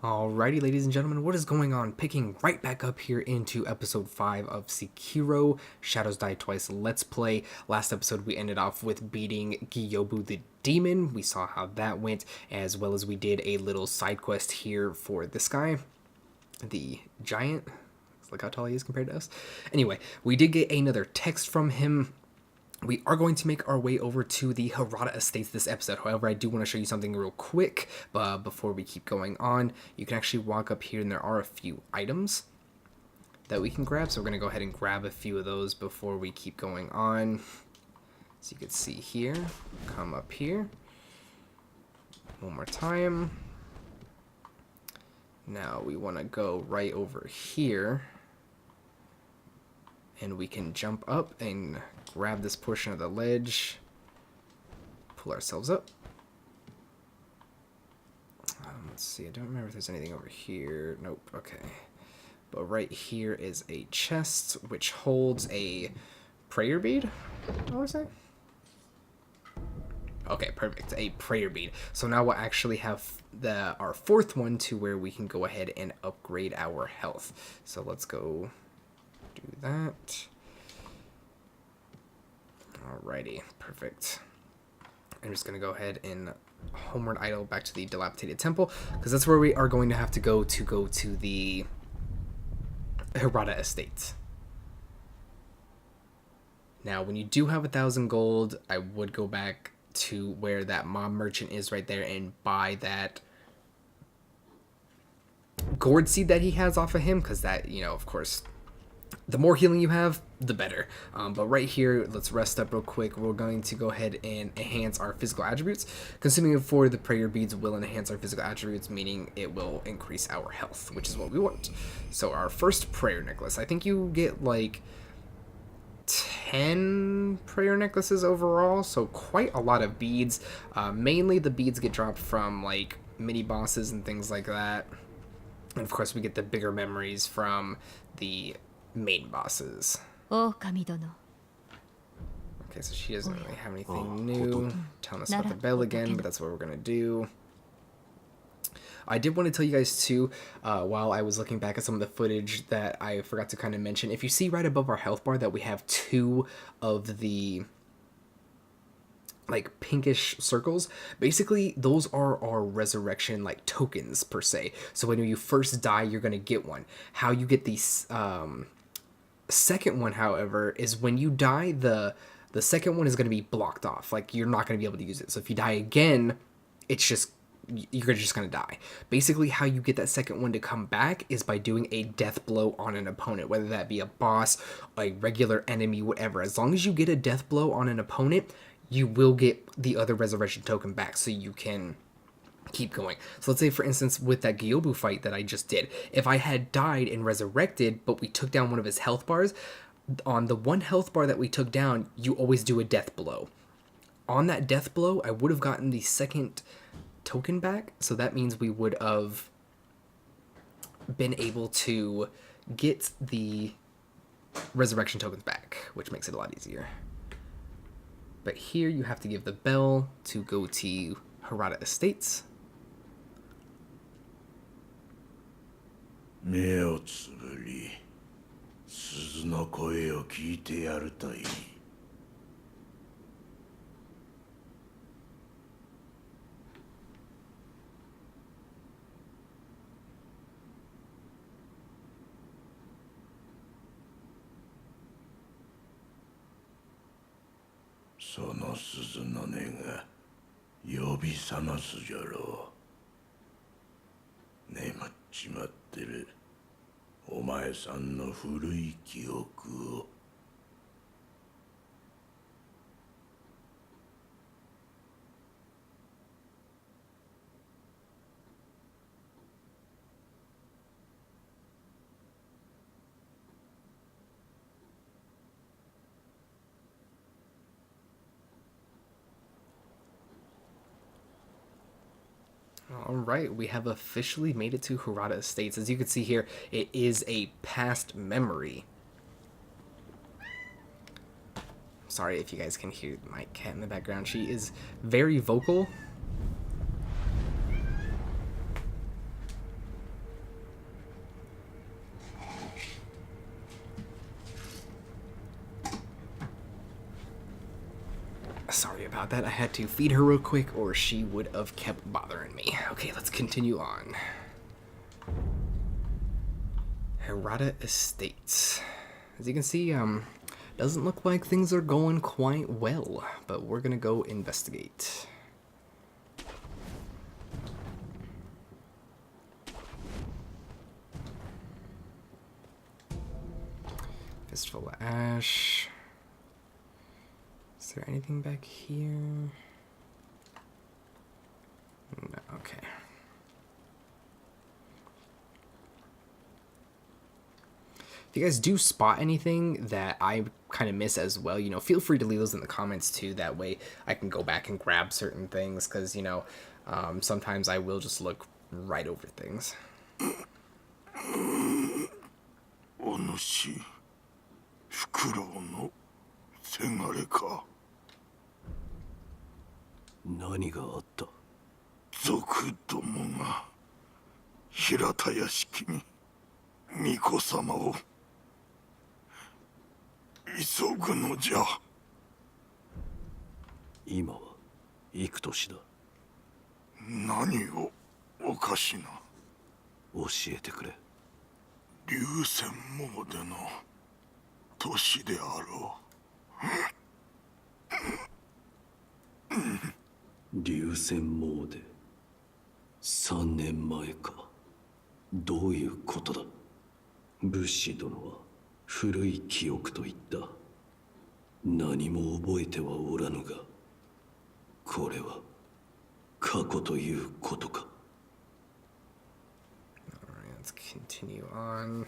Alrighty, ladies and gentlemen, what is going on? Picking right back up here into episode 5 of Sekiro Shadows Die Twice Let's Play. Last episode we ended off with beating Gyobu the Demon. We saw how that went, as well as we did a little side quest here for this guy, the giant. Look how tall he is compared to us. Anyway, we did get another text from him. We are going to make our way over to the Hirata Estates this episode. However, I do want to show you something real quick before we keep going on. You can actually walk up here and there are a few items that we can grab. So we're going to go ahead and grab a few of those before we keep going on. So you can see here, come up here. One more time. Now we want to go right over here. And we can jump up and grab this portion of the ledge, pull ourselves up. Let's see, I don't remember if there's anything over here. Nope, okay. But right here is a chest which holds a prayer bead, I would say. Okay, perfect, a prayer bead. So now we'll actually have our fourth one to where we can go ahead and upgrade our health. So let's go do that. Alrighty, perfect. I'm just gonna go ahead and homeward idle back to the dilapidated temple, because that's where we are going to have to go to the Hirata estate. Now, when you do have 1,000 gold, I would go back to where that mob merchant is right there and buy that gourd seed that he has off of him, because that, you know, of course, the more healing you have, the better. But right here, let's rest up real quick. We're going to go ahead and enhance our physical attributes. Consuming for the prayer beads will enhance our physical attributes, meaning it will increase our health, which is what we want. So our first prayer necklace, I think you get like 10 prayer necklaces overall, so quite a lot of beads. Mainly the beads get dropped from like mini bosses and things like that. And of course we get the bigger memories from the main bosses. Okay, so she doesn't really have anything new. Telling us about the bell again, but that's what we're gonna do. I did want to tell you guys too, while I was looking back at some of the footage, that I forgot to kind of mention. If you see right above our health bar that we have 2 of the like pinkish circles, basically those are our resurrection like tokens per se. So when you first die, you're gonna get one. How you get these second one, however, is when you die, the second one is going to be blocked off. Like, you're not going to be able to use it. So if you die again, it's just, you're just going to die. Basically, how you get that second one to come back is by doing a death blow on an opponent, whether that be a boss, a regular enemy, whatever. As long as you get a death blow on an opponent, you will get the other resurrection token back, so you can keep going. So let's say, for instance, with that Gyobu fight that I just did, if I had died and resurrected, but we took down one of his health bars, on the one health bar that we took down, you always do a death blow. On that death blow, I would have gotten the second token back, so that means we would have been able to get the resurrection tokens back, which makes it a lot easier. But here you have to give the bell to go to Hirata Estates. 目をつぶり、鈴の声を聞いてやるといい。その鈴の音が呼び覚ますじゃろう。眠っちまってるお前さんの古い記憶を。Alright, we have officially made it to Hirata Estates. As you can see here, it is a past memory. Sorry if you guys can hear my cat in the background. She is very vocal. about that. I had to feed her real quick or she would have kept bothering me. Okay, let's continue on. Hirata Estates. As you can see, doesn't look like things are going quite well, but we're gonna go investigate. Fistful of Ash. Is there anything back here? No, okay. If you guys do spot anything that I kind of miss as well, you know, feel free to leave those in the comments too. That way I can go back and grab certain things because, you know, sometimes I will just look right over things. お主フクロウのせがれか。何があった。族どもが平田屋敷に巫女様を急ぐのじゃ。今は幾年だ。何をおかしな。教えてくれ。流泉詣での年であろう。流泉詣3年前か。どういうことだ。武士殿は古い記憶と言った。何も覚えてはおらぬが、これは過去ということか。Alright, let's continue on.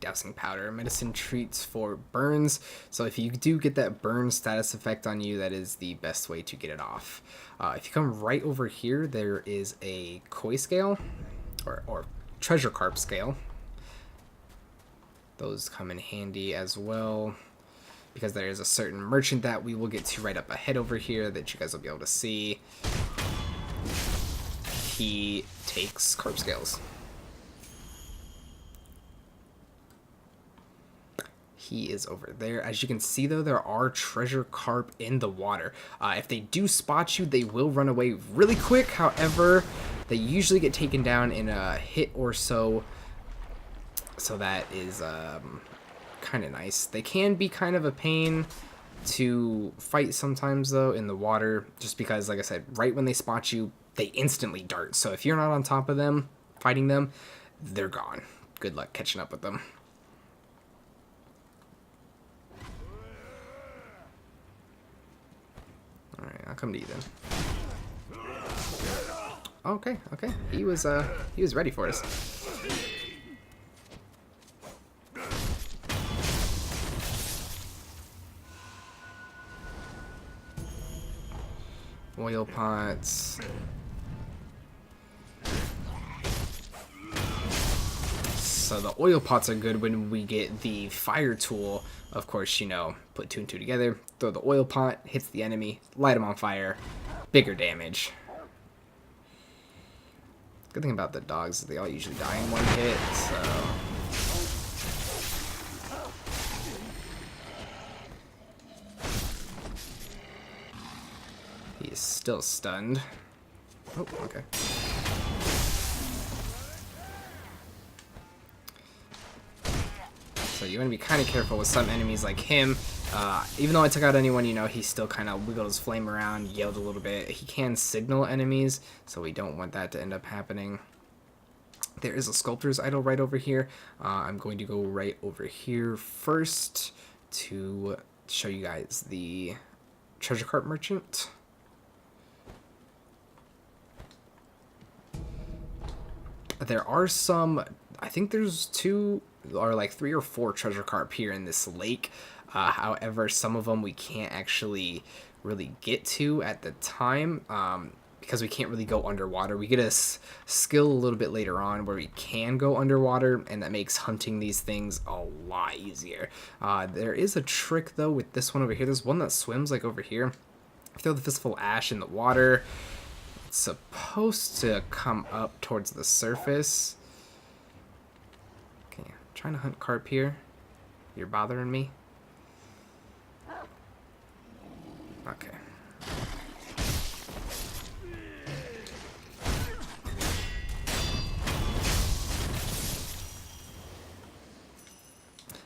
Dousing powder. Medicine treats for burns. So if you do get that burn status effect on you, that is the best way to get it off. If you come right over here, there is a koi scale or treasure carp scale. Those come in handy as well because there is a certain merchant that we will get to right up ahead over here that you guys will be able to see. He takes carp scales. He is over there. As you can see, though, there are treasure carp in the water. If they do spot you, they will run away really quick. However, they usually get taken down in a hit or so. So that is kind of nice. They can be kind of a pain to fight sometimes, though, in the water. Just because, like I said, right when they spot you, they instantly dart. So if you're not on top of them, fighting them, they're gone. Good luck catching up with them. Alright, I'll come to you then. Okay, okay. He was ready for us. Oil pots. So the oil pots are good when we get the fire tool. Of course, you know, put 2 and 2 together, throw the oil pot, hits the enemy, light them on fire, bigger damage. Good thing about the dogs is they all usually die in one hit, so... He is still stunned. Oh, okay. So you want to be kind of careful with some enemies like him. Even though I took out anyone, you know, he still kind of wiggled his flame around, yelled a little bit. He can signal enemies, so we don't want that to end up happening. There is a sculptor's idol right over here. I'm going to go right over here first to show you guys the treasure cart merchant. There are some, I think there's 2 or like 3 or 4 treasure carp here in this lake. However, some of them we can't actually really get to at the time because we can't really go underwater. We get a skill a little bit later on where we can go underwater, and that makes hunting these things a lot easier. There is a trick though with this one over here. There's one that swims like over here. Throw the fistful of ash in the water. It's supposed to come up towards the surface. Trying to hunt carp here. You're bothering me? Okay.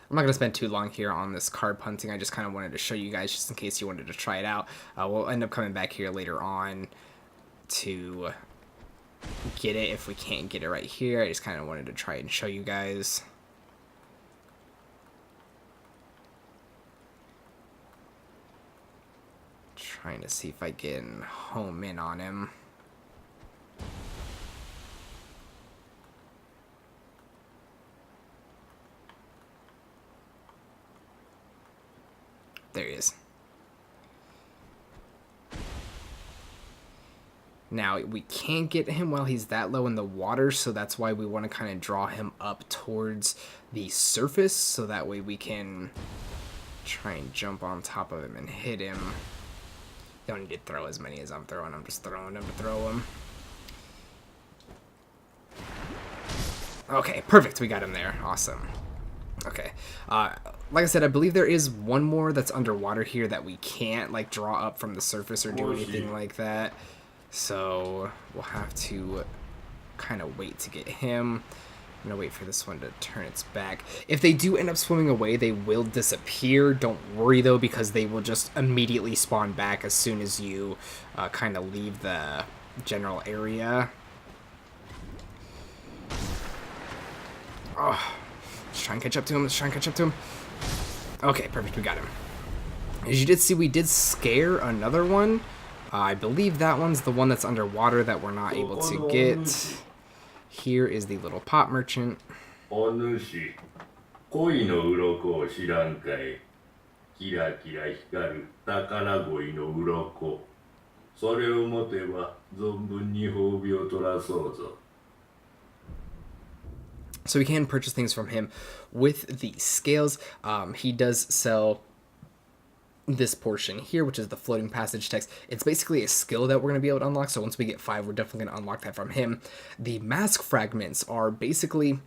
I'm not going to spend too long here on this carp hunting. I just kind of wanted to show you guys just in case you wanted to try it out. We'll end up coming back here later on to get it if we can't get it right here. I just kind of wanted to try and show you guys. Trying to see if I can home in on him. There he is. Now, we can't get him while he's that low in the water, so that's why we want to kind of draw him up towards the surface, so that way we can try and jump on top of him and hit him. Don't need to throw as many as I'm throwing. I'm just throwing them to throw them. Okay, perfect. We got him there. Awesome. Okay. Like I said, I believe there is one more that's underwater here that we can't, like, draw up from the surface or do anything like that. So we'll have to kind of wait to get him. I'm going to wait for this one to turn its back. If they do end up swimming away, they will disappear. Don't worry, though, because they will just immediately spawn back as soon as you kind of leave the general area. Oh, let's try and catch up to him. Let's try and catch up to him. Okay, perfect. We got him. As you did see, we did scare another one. I believe that one's the one that's underwater that we're not able to get. Here is the little pot merchant. So we can purchase things from him with the scales. He does sell this portion here, which is the floating passage text. It's basically a skill that we're going to be able to unlock, so once we get 5, we're definitely going to unlock that from him. The mask fragments are basically,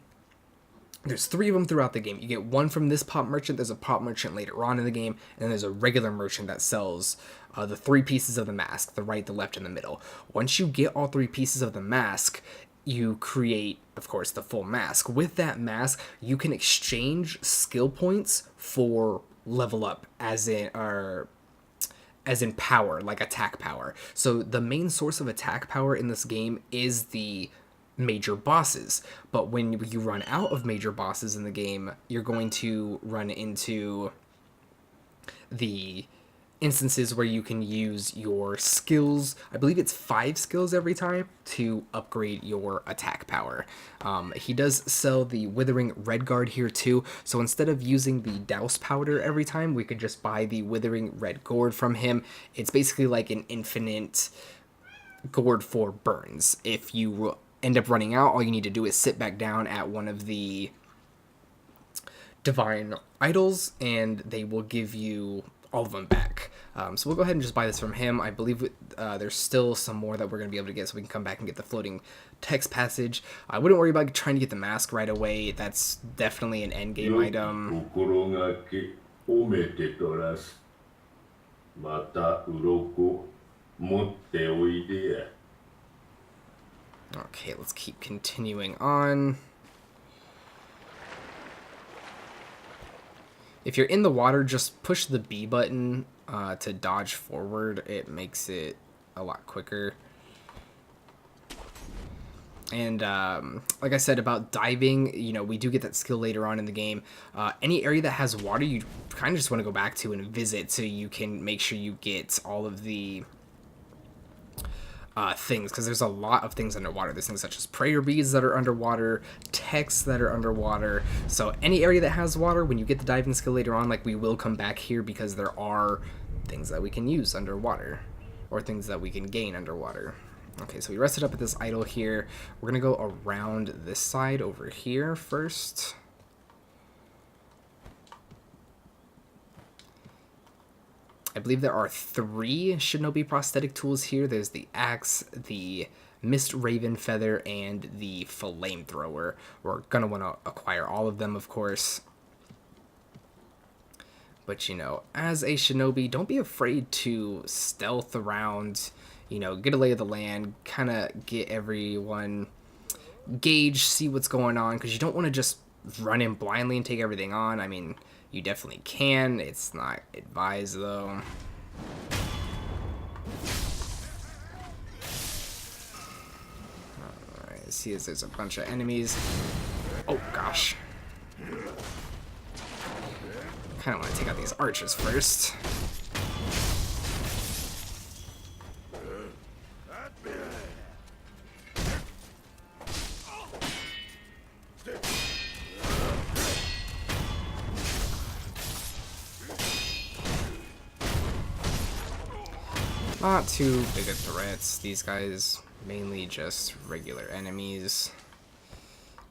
there's 3 of them throughout the game. You get 1 from this pop merchant, there's a pop merchant later on in the game, and then there's a regular merchant that sells the 3 pieces of the mask, the right, the left, and the middle. Once you get all 3 pieces of the mask, you create, of course, the full mask. With that mask, you can exchange skill points for level up, as in power, like attack power. So the main source of attack power in this game is the major bosses, but when you run out of major bosses in the game, you're going to run into the instances where you can use your skills. I believe it's 5 skills every time to upgrade your attack power. He does sell the Withering Red Guard here too, so instead of using the Douse Powder every time, we could just buy the Withering Red Gourd from him. It's basically like an infinite gourd for burns. If you end up running out, all you need to do is sit back down at one of the divine idols and they will give you all of them back. So we'll go ahead and just buy this from him. I believe there's still some more that we're going to be able to get, so we can come back and get the floating text passage. I wouldn't worry about trying to get the mask right away. That's definitely an end game item. Okay, let's keep continuing on. If you're in the water, just push the B button to dodge forward. It makes it a lot quicker. And like I said about diving, you know, we do get that skill later on in the game. Any area that has water, you kind of just want to go back to and visit so you can make sure you get all of the things, because there's a lot of things underwater. There's things such as prayer beads that are underwater, texts that are underwater. So any area that has water, when you get the diving skill later on, like, we will come back here because there are things that we can use underwater, or things that we can gain underwater. Okay, so we rested up at this idol here. We're gonna go around this side over here first. I believe there are 3 shinobi prosthetic tools here. There's the axe, the Mist Raven Feather, and the Flamethrower. We're going to want to acquire all of them, of course. But, you know, as a shinobi, don't be afraid to stealth around, you know, get a lay of the land, kind of get everyone gauge, see what's going on, because you don't want to just run in blindly and take everything on. I mean, you definitely can. It's not advised, though. Alright, see as there's a bunch of enemies. Oh, gosh. Kind of want to take out these archers first. Not too big of threats. These guys mainly just regular enemies.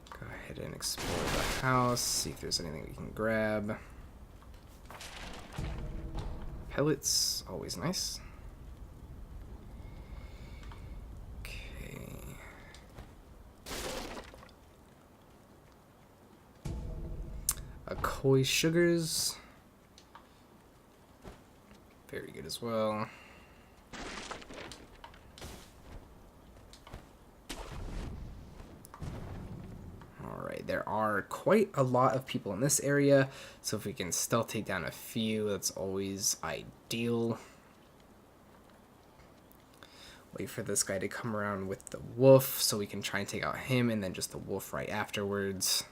Go ahead and explore the house, see if there's anything we can grab. Pellets, always nice. Okay. Akoi sugars. Very good as well. Alright, there are quite a lot of people in this area, so if we can stealth take down a few, that's always ideal. Wait for this guy to come around with the wolf, so we can try and take out him, and then just the wolf right afterwards.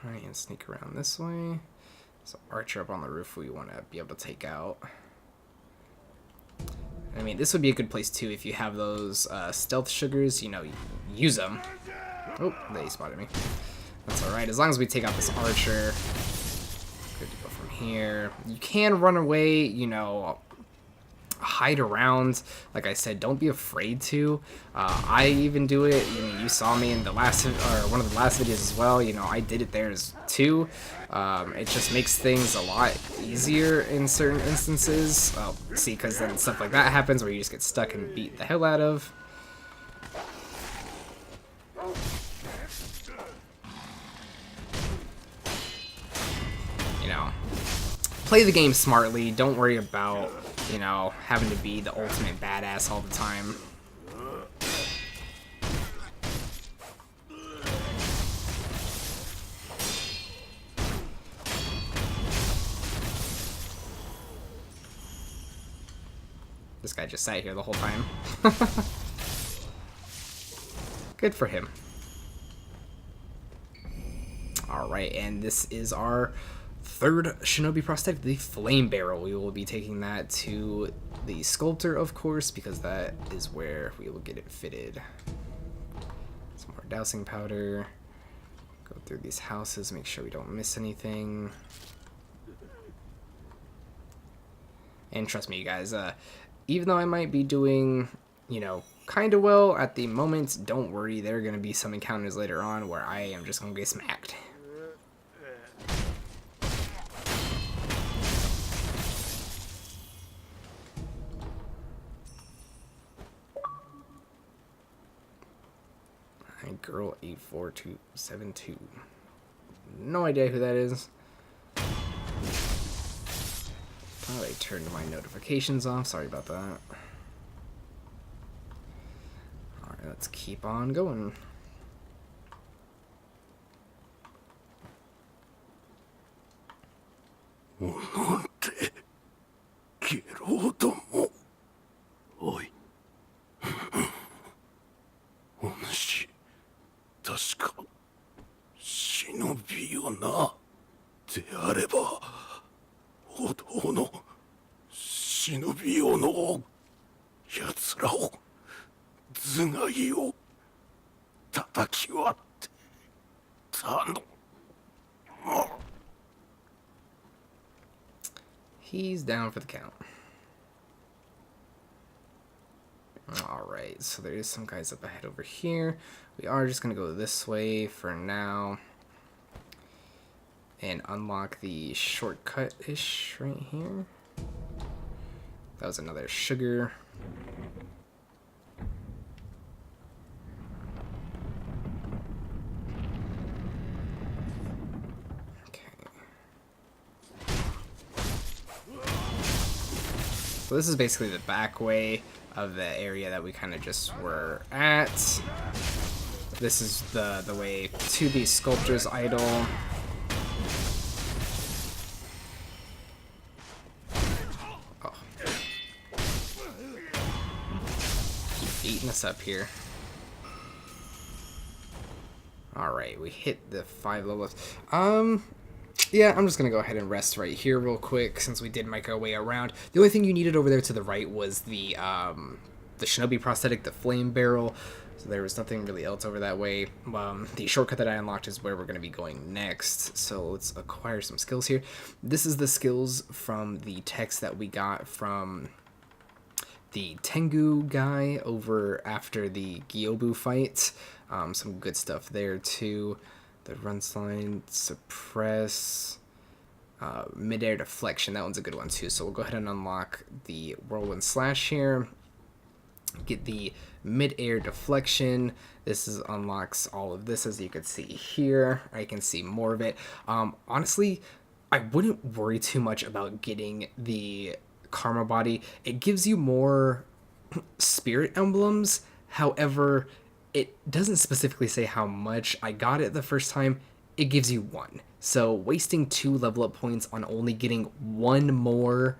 Try and sneak around this way. So archer up on the roof we want to be able to take out. I mean, this would be a good place too if you have those stealth sugars, you know, use them. Oh, they spotted me. That's alright, as long as we take out this archer. Good to go from here. You can run away, you know, hide around. Like I said, don't be afraid to. I even do it. I mean, you saw me in the last, or one of the last videos as well. You know, I did it there too. It just makes things a lot easier in certain instances. See, because then stuff like that happens where you just get stuck and beat the hell out of. You know, play the game smartly. Don't worry about, you know, having to be the ultimate badass all the time. This guy just sat here the whole time. Good for him. Alright, and this is our third shinobi prosthetic, the flame barrel. We will be taking that to the sculptor, of course, because that is where we will get it fitted. Some more dowsing powder. Go through these houses, make sure we don't miss anything. And trust me, you guys, even though I might be doing, you know, kind of well at the moment, don't worry, there are going to be some encounters later on where I am just going to get smacked. Girl 84272. No idea who that is. Thought I turned my notifications off. Sorry about that. Alright, let's keep on going. He's down for the count. Alright. Alright, so there is some guys up ahead over here. We are just going to go this way for now. And unlock the shortcut-ish right here. That was another sugar. So this is basically the back way of the area that we kind of just were at. This is the way to the sculptor's idol. Oh. Keep eating us up here. Alright, we hit the 5 levels. Yeah, I'm just going to go ahead and rest right here real quick since we did make our way around. The only thing you needed over there to the right was the shinobi prosthetic, the flame barrel. So there was nothing really else over that way. The shortcut that I unlocked is where we're going to be going next. So let's acquire some skills here. This is the skills from the text that we got from the Tengu guy over after the Gyobu fight. Some good stuff there too. The run slide, suppress, midair deflection. That one's a good one too. So we'll go ahead and unlock the whirlwind slash here. Get the midair deflection. This unlocks all of this, as you can see here. I can see more of it. Honestly, I wouldn't worry too much about getting the karma body. It gives you more spirit emblems. However, it doesn't specifically say how much. I got it the first time. It gives you 1. So wasting 2 level up points on only getting 1 more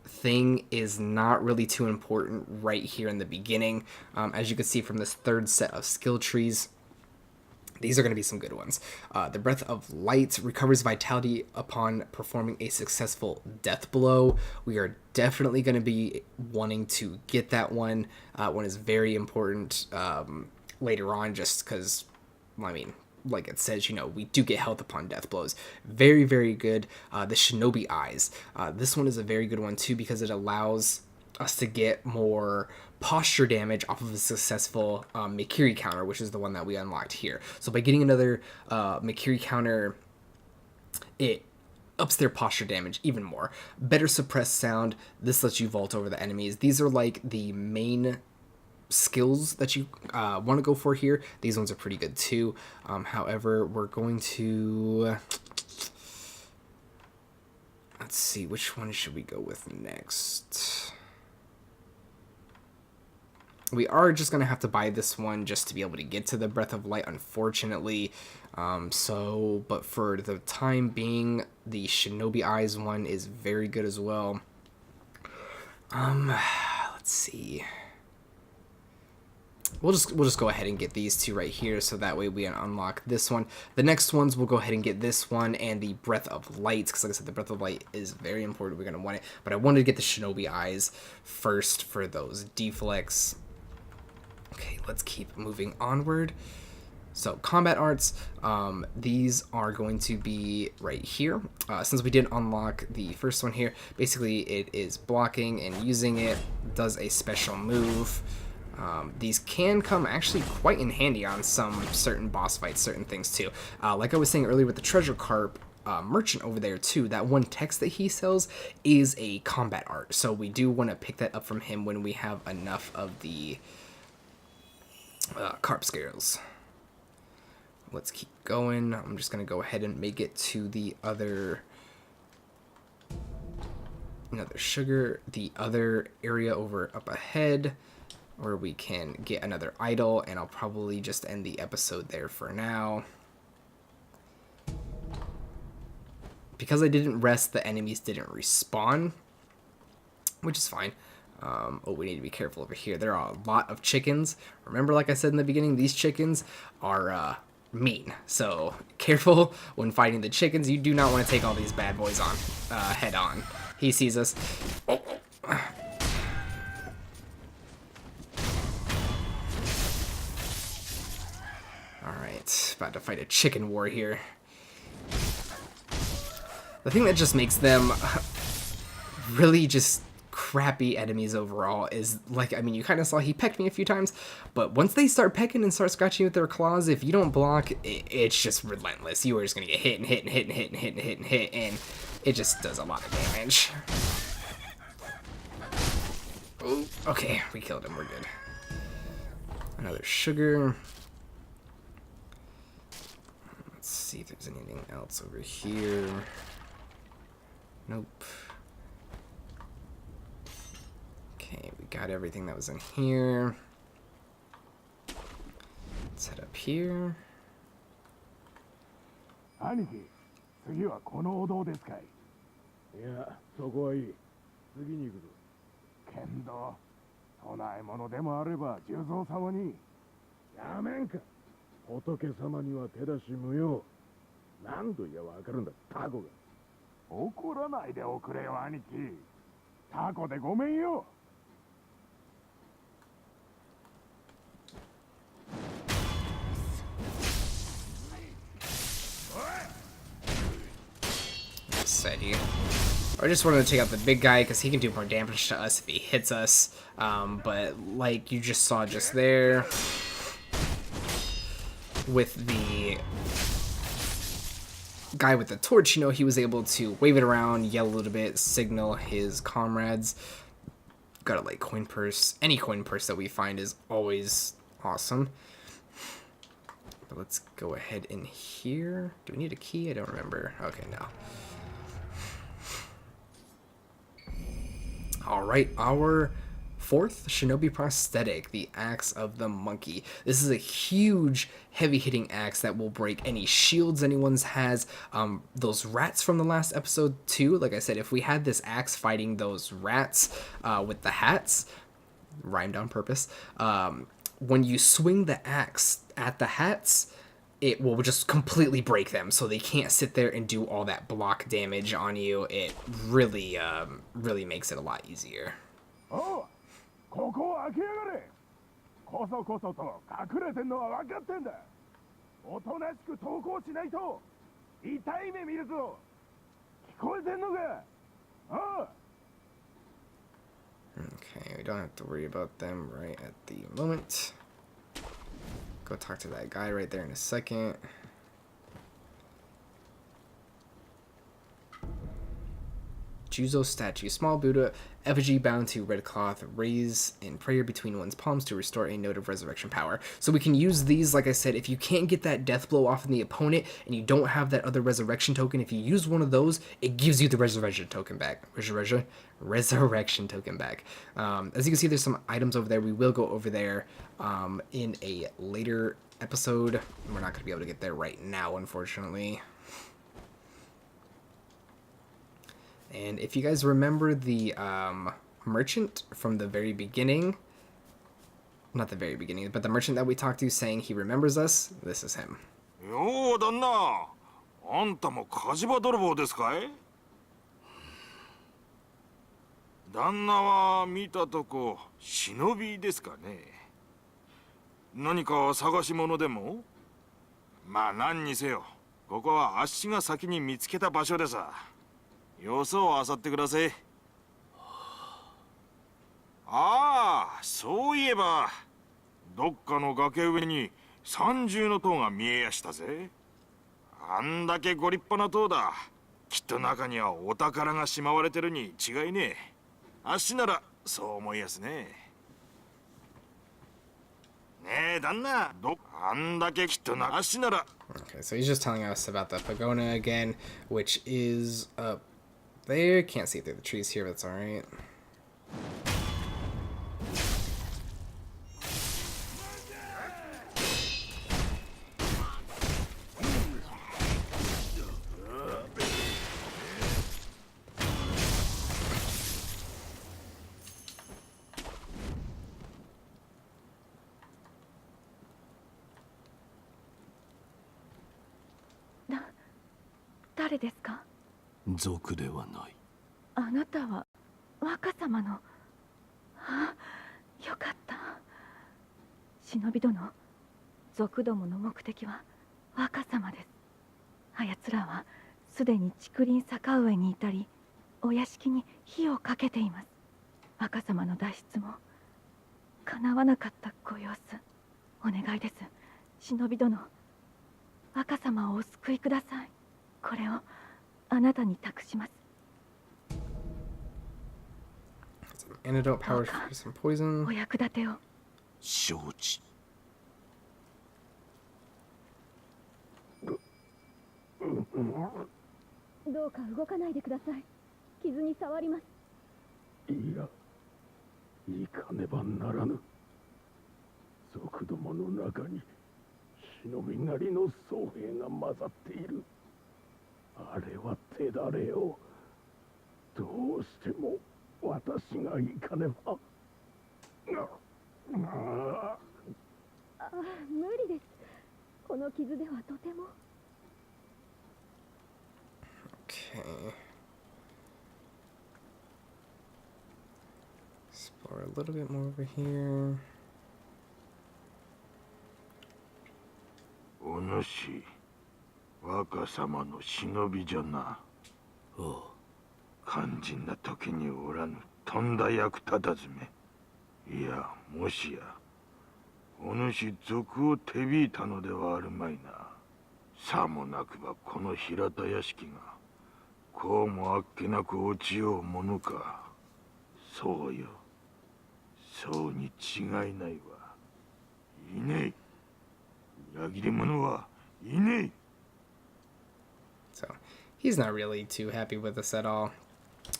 thing is not really too important right here in the beginning. As you can see from this 3rd set of skill trees, these are going to be some good ones. The Breath of Light recovers vitality upon performing a successful death blow. We are definitely going to be wanting to get that one. One is very important later on, just because, I mean, like it says, you know, we do get health upon death blows. Very, very good. The Shinobi Eyes. This one is a very good one too, because it allows us to get more posture damage off of a successful Mikiri counter, which is the one that we unlocked here. So by getting another Mikiri counter, it ups their posture damage even more. Better suppressed sound. This lets you vault over the enemies. These are like the main skills that you want to go for here. These ones are pretty good too. However, we're going to... Let's see, which one should we go with next? We are just going to have to buy this one just to be able to get to the Breath of Light, unfortunately. But for the time being, the Shinobi Eyes one is very good as well. Let's see. We'll just go ahead and get these 2 right here, so that way we unlock this one. The next ones, we'll go ahead and get this one and the Breath of Light, because like I said, the Breath of Light is very important. We're going to want it. But I wanted to get the Shinobi Eyes first for those deflects. Okay, let's keep moving onward. So combat arts, these are going to be right here. Since we did unlock the first one here, basically it is blocking and using it, does a special move. These can come actually quite in handy on some certain boss fights, certain things too. Like I was saying earlier with the treasure carp merchant over there too, that one text that he sells is a combat art. So we do want to pick that up from him when we have enough of the carp scales. Let's keep going. I'm just going to go ahead and make it to the other... Another sugar. The other area over up ahead, where we can get another idol, and I'll probably just end the episode there for now. Because I didn't rest, the enemies didn't respawn, which is fine. Oh, we need to be careful over here. There are a lot of chickens. Remember, like I said in the beginning, these chickens are mean. So careful when fighting the chickens. You do not want to take all these bad boys on head on. He sees us. Oh. Alright, about to fight a chicken war here. The thing that just makes them really just crappy enemies overall. Is like, I mean, you kind of saw he pecked me a few times, but once they start pecking and start scratching you with their claws, if you don't block, it's just relentless. You are just gonna get hit and hit and hit and hit and hit and hit and hit, and it just does a lot of damage. Ooh, okay, we killed him. We're good. Another sugar. Let's see if there's anything else over here. Nope. Okay, we got everything that was in here. Let's head up here. 兄貴、次はこのお堂ですかい。いや、そこはいい。次に行くぞ。けんど、供え物でもあれば重蔵様に。やめんか。仏様には手出し無用。何度言やわかるんだ、タコが。怒らないでおくれよ、兄貴。タコでごめんよ。Steady. I just wanted to take out the big guy because he can do more damage to us if he hits us. But like you just saw just there, with the guy with the torch, you know, he was able to wave it around, yell a little bit, signal his comrades. Got a like coin purse. Any coin purse that we find is always awesome. But let's go ahead in here. Do we need a key? I don't remember. Okay, no. Alright, our fourth shinobi prosthetic, the Axe of the Monkey. This is a huge, heavy-hitting axe that will break any shields anyone's has. Those rats from the last episode too, like I said, if we had this axe fighting those rats with the hats, rhymed on purpose, when you swing the axe at the hats, it will just completely break them, so they can't sit there and do all that block damage on you. It really, really makes it a lot easier. Oh, ここを開けやがれ。こそこそと隠れてんのは分かってんだ。おとなしく投降しないと痛い目見るぞ。聞こえてんのか。ああ。Okay, we don't have to worry about them right at the moment. Go talk to that guy right there in a second. Juzo statue. Small Buddha, effigy bound to red cloth, raise in prayer between one's palms to restore a note of resurrection power. So we can use these, like I said, if you can't get that death blow off in the opponent and you don't have that other resurrection token, if you use one of those, it gives you the resurrection token back. Resurrection token back. As you can see, there's some items over there. We will go over there in a later episode. We're not going to be able to get there right now, unfortunately. And if you guys remember the merchant from the very beginning, not the very beginning, but the merchant that we talked to saying he remembers us, this is him. よう旦那、あんたも火事場泥棒ですかい？旦那は見たとこ忍びですかね。何か探し物でも？まあ何にせよ、ここはあっしが先に見つけた場所でさ。よそを漁ってください。ああ、そういえばどっかの崖上に三重の塔が見えやしたぜ。あんだけご立派な塔だ。きっと中にはお宝がしまわれてるに違いねえ。あっしならそう思いやすね。ねえ旦那、あんだけきっとなあっしなら。 Okay, so he's just telling us about the pagoda again, which is up there. Can't see through the trees here, but it's alright. Na, 誰ですか？族ではない。あなたは若様の。あ、よかった。忍び殿、族どもの目的は若様です。あやつらはすでに竹林坂上にいたり、お屋敷に火をかけています。若様の脱出も叶わなかったご様子、お願いです。忍び殿、若様をお救いください。これをあなたに託します。 Antidote, power for some poison. お役立てを。承知。どうか動かないでください。傷に触ります。いや、行かねばならぬ。族どもの中に忍びなりの僧兵が混ざっている。あれは手だれよ。どうしても私が行かねば。無理です。この傷ではとても。 Okay. Explore a little bit more over here. お主、若様の忍びじゃな。おう。肝心な時におらぬとんだ役立たずめ。いや、もしやお主賊を手引いたのではあるまいな。さもなくばこの平田屋敷がこうもあっけなく落ちようものか。そうよ、そうに違いないわ。いねえ、裏切り者はいねえ。 So he's not really too happy with us at all.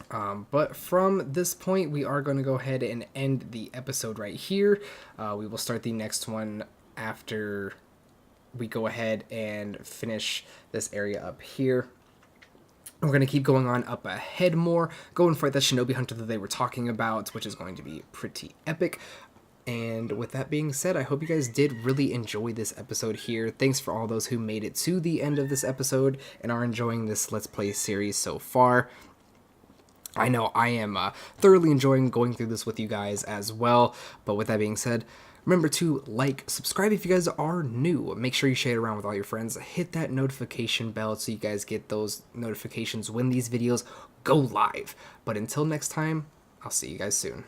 But from this point, we are going to go ahead and end the episode right here. We will start the next one after we go ahead and finish this area up here. We're going to keep going on up ahead more, go and fight that shinobi hunter that they were talking about, which is going to be pretty epic. And with that being said, I hope you guys did really enjoy this episode here. Thanks for all those who made it to the end of this episode and are enjoying this Let's Play series so far. I know I am thoroughly enjoying going through this with you guys as well. But with that being said, remember to like, subscribe if you guys are new. Make sure you share it around with all your friends. Hit that notification bell so you guys get those notifications when these videos go live. But until next time, I'll see you guys soon.